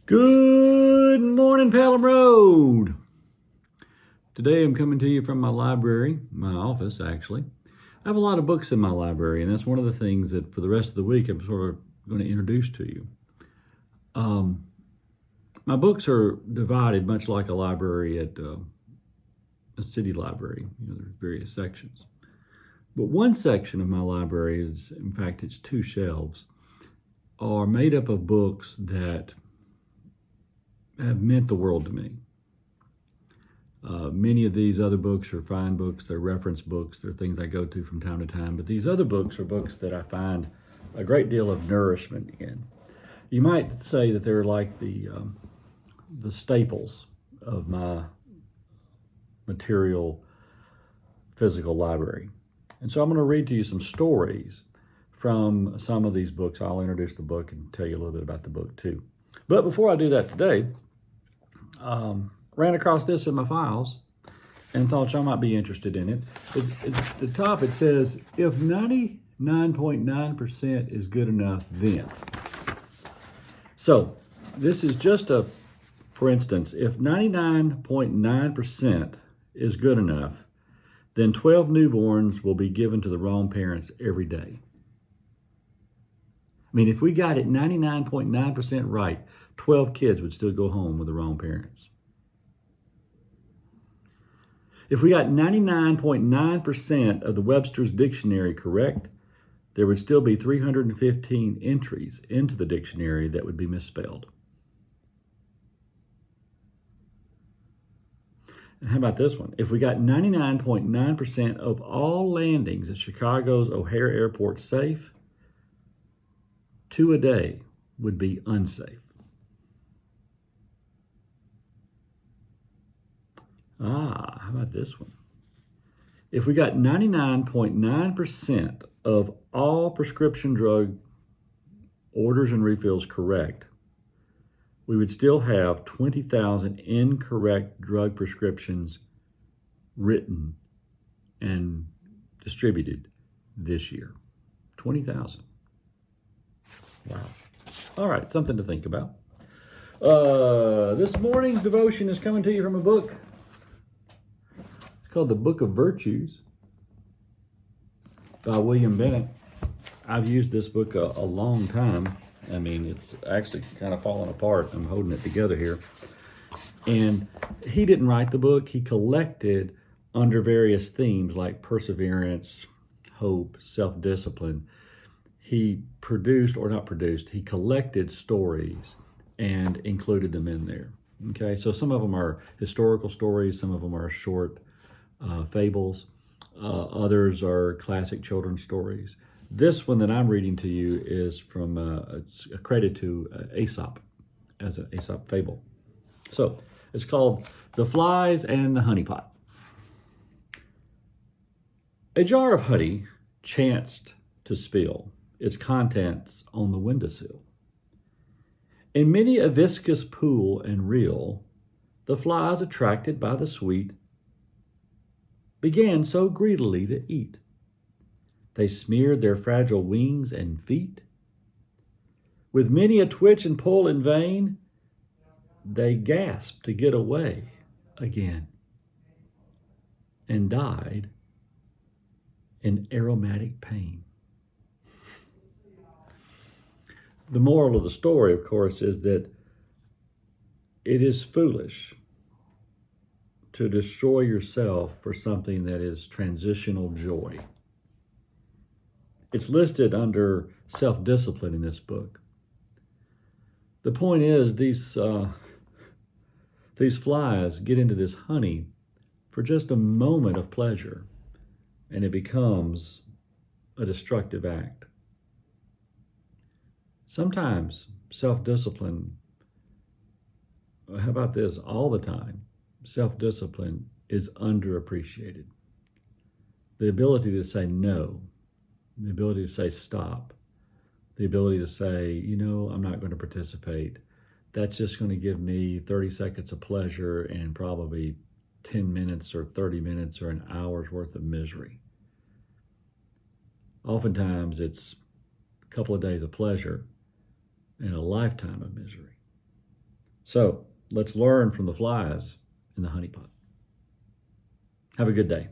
Good morning, Pelham Road. Today I'm coming to you from my library, my office actually. I have a lot of books in my library, and that's one of the things that for the rest of the week I'm sort of going to introduce to you. My books are divided much like a library at a city library. There's various sections. But one section of my library is, in fact, it's two shelves, are made up of books that have meant the world to me. Many of these other books are fine books, they're reference books, they're things I go to from time to time, but these other books are books that I find a great deal of nourishment in. You might say that they're like the staples of my material physical library. And so I'm going to read to you some stories from some of these books. I'll introduce the book and tell you a little bit about the book too. But before I do that today, ran across this in my files and thought y'all might be interested in it. At the top it says, if 99.9% is good enough, then. So this is just for instance, if 99.9% is good enough, then 12 newborns will be given to the wrong parents every day. I mean, if we got it 99.9% right, 12 kids would still go home with the wrong parents. If we got 99.9% of the Webster's Dictionary correct, there would still be 315 entries into the dictionary that would be misspelled. And how about this one? If we got 99.9% of all landings at Chicago's O'Hare Airport safe, 2 a day would be unsafe. How about this one? If we got 99.9% of all prescription drug orders and refills correct, we would still have 20,000 incorrect drug prescriptions written and distributed this year. 20,000. Wow. All right, something to think about. This morning's devotion is coming to you from a book. It's called The Book of Virtues by William Bennett. I've used this book a long time. I mean, it's actually kind of falling apart. I'm holding it together here. And he didn't write the book. He collected under various themes like perseverance, hope, self-discipline. He he collected stories and included them in there. Okay, so some of them are historical stories, some of them are short fables, others are classic children's stories. This one that I'm reading to you is from, it's accredited to Aesop, as an Aesop fable. So it's called The Flies and the Honey Pot. A jar of honey chanced to spill its contents on the windowsill. In many a viscous pool and rill, the flies, attracted by the sweet, began so greedily to eat. They smeared their fragile wings and feet. With many a twitch and pull in vain, they gasped to get away again and died in aromatic pain. The moral of the story, of course, is that it is foolish to destroy yourself for something that is transitional joy. It's listed under self-discipline in this book. The point is, these flies get into this honey for just a moment of pleasure, and it becomes a destructive act. Sometimes self-discipline, how about this, all the time, self-discipline is underappreciated. The ability to say no, the ability to say stop, the ability to say, I'm not going to participate. That's just going to give me 30 seconds of pleasure and probably 10 minutes or 30 minutes or an hour's worth of misery. Oftentimes it's a couple of days of pleasure and a lifetime of misery. So let's learn from the flies in the honeypot. Have a good day.